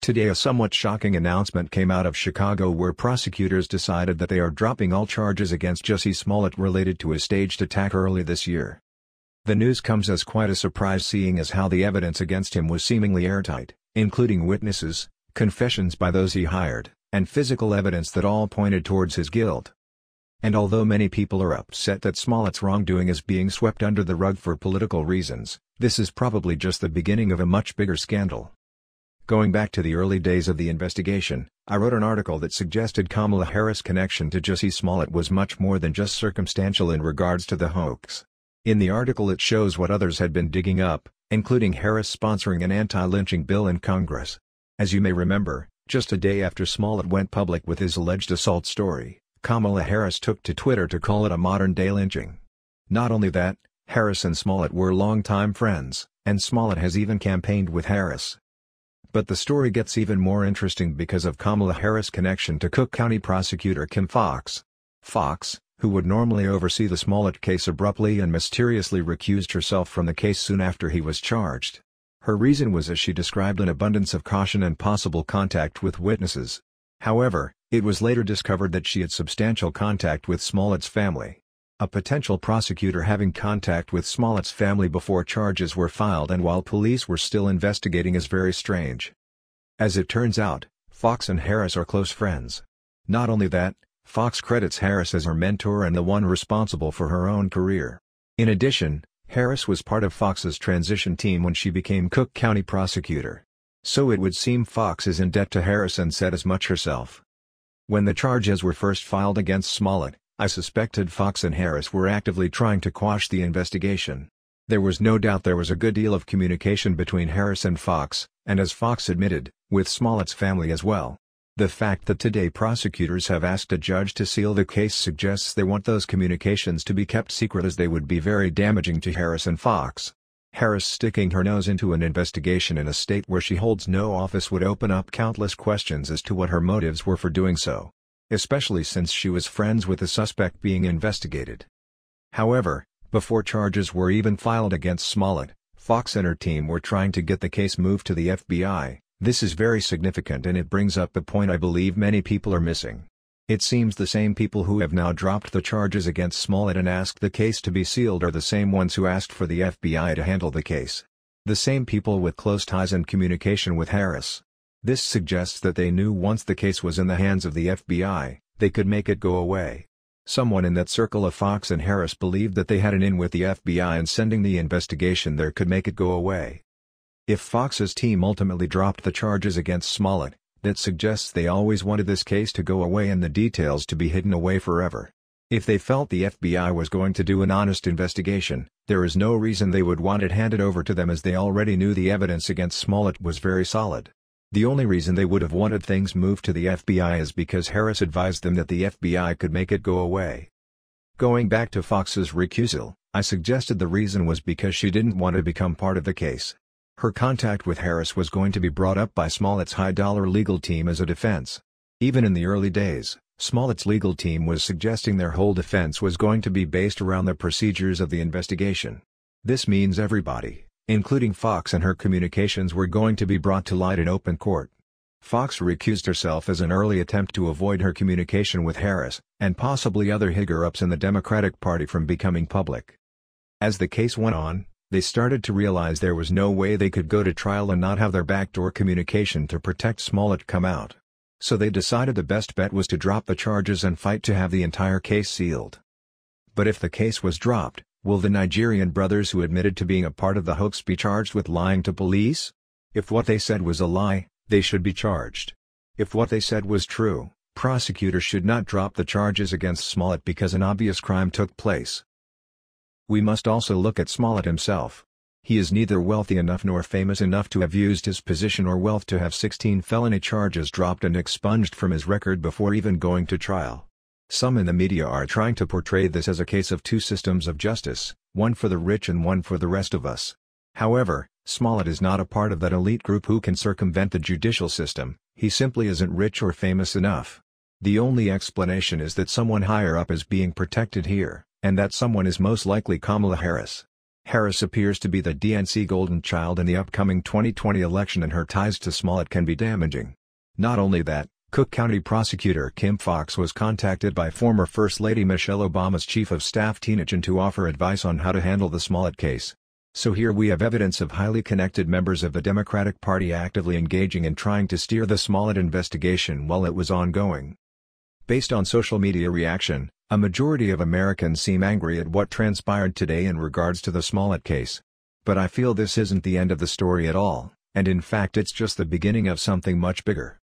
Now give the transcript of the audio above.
Today a somewhat shocking announcement came out of Chicago where prosecutors decided that they are dropping all charges against Jussie Smollett related to his staged attack early this year. The news comes as quite a surprise seeing as how the evidence against him was seemingly airtight, including witnesses, confessions by those he hired, and physical evidence that all pointed towards his guilt. And although many people are upset that Smollett's wrongdoing is being swept under the rug for political reasons, this is probably just the beginning of a much bigger scandal. Going back to the early days of the investigation, I wrote an article that suggested Kamala Harris' connection to Jussie Smollett was much more than just circumstantial in regards to the hoax. In the article it shows what others had been digging up, including Harris sponsoring an anti-lynching bill in Congress. As you may remember, just a day after Smollett went public with his alleged assault story, Kamala Harris took to Twitter to call it a modern-day lynching. Not only that, Harris and Smollett were longtime friends, and Smollett has even campaigned with Harris. But the story gets even more interesting because of Kamala Harris' connection to Cook County prosecutor Kim Foxx. Foxx, who would normally oversee the Smollett case, abruptly and mysteriously recused herself from the case soon after he was charged. Her reason was, as she described, an abundance of caution and possible contact with witnesses. However, it was later discovered that she had substantial contact with Smollett's family. A potential prosecutor having contact with Smollett's family before charges were filed and while police were still investigating is very strange. As it turns out, Foxx and Harris are close friends. Not only that, Foxx credits Harris as her mentor and the one responsible for her own career. In addition, Harris was part of Foxx's transition team when she became Cook County prosecutor. So it would seem Foxx is in debt to Harris and said as much herself. When the charges were first filed against Smollett, I suspected Foxx and Harris were actively trying to quash the investigation. There was no doubt there was a good deal of communication between Harris and Foxx, and as Foxx admitted, with Smollett's family as well. The fact that today prosecutors have asked a judge to seal the case suggests they want those communications to be kept secret, as they would be very damaging to Harris and Foxx. Harris sticking her nose into an investigation in a state where she holds no office would open up countless questions as to what her motives were for doing so, especially since she was friends with the suspect being investigated. However, before charges were even filed against Smollett, Foxx and her team were trying to get the case moved to the FBI. This is very significant and it brings up a point I believe many people are missing. It seems the same people who have now dropped the charges against Smollett and asked the case to be sealed are the same ones who asked for the FBI to handle the case. The same people with close ties and communication with Harris. This suggests that they knew once the case was in the hands of the FBI, they could make it go away. Someone in that circle of Foxx and Harris believed that they had an in with the FBI and sending the investigation there could make it go away. If Foxx's team ultimately dropped the charges against Smollett, that suggests they always wanted this case to go away and the details to be hidden away forever. If they felt the FBI was going to do an honest investigation, there is no reason they would want it handed over to them, as they already knew the evidence against Smollett was very solid. The only reason they would have wanted things moved to the FBI is because Harris advised them that the FBI could make it go away. Going back to Foxx's recusal, I suggested the reason was because she didn't want to become part of the case. Her contact with Harris was going to be brought up by Smollett's high-dollar legal team as a defense. Even in the early days, Smollett's legal team was suggesting their whole defense was going to be based around the procedures of the investigation. This means everybody, including Foxx and her communications, were going to be brought to light in open court. Foxx recused herself as an early attempt to avoid her communication with Harris, and possibly other higher-ups in the Democratic Party, from becoming public. As the case went on, they started to realize there was no way they could go to trial and not have their backdoor communication to protect Smollett come out. So they decided the best bet was to drop the charges and fight to have the entire case sealed. But if the case was dropped, will the Nigerian brothers who admitted to being a part of the hoax be charged with lying to police? If what they said was a lie, they should be charged. If what they said was true, prosecutors should not drop the charges against Smollett because an obvious crime took place. We must also look at Smollett himself. He is neither wealthy enough nor famous enough to have used his position or wealth to have 16 felony charges dropped and expunged from his record before even going to trial. Some in the media are trying to portray this as a case of two systems of justice, one for the rich and one for the rest of us. However, Smollett is not a part of that elite group who can circumvent the judicial system. He simply isn't rich or famous enough. The only explanation is that someone higher up is being protected here, and that someone is most likely Kamala Harris. Harris appears to be the DNC golden child in the upcoming 2020 election, and her ties to Smollett can be damaging. Not only that, Cook County Prosecutor Kim Foxx was contacted by former First Lady Michelle Obama's Chief of Staff Tina Chin to offer advice on how to handle the Smollett case. So here we have evidence of highly connected members of the Democratic Party actively engaging in trying to steer the Smollett investigation while it was ongoing. Based on social media reaction, a majority of Americans seem angry at what transpired today in regards to the Smollett case. But I feel this isn't the end of the story at all, and in fact it's just the beginning of something much bigger.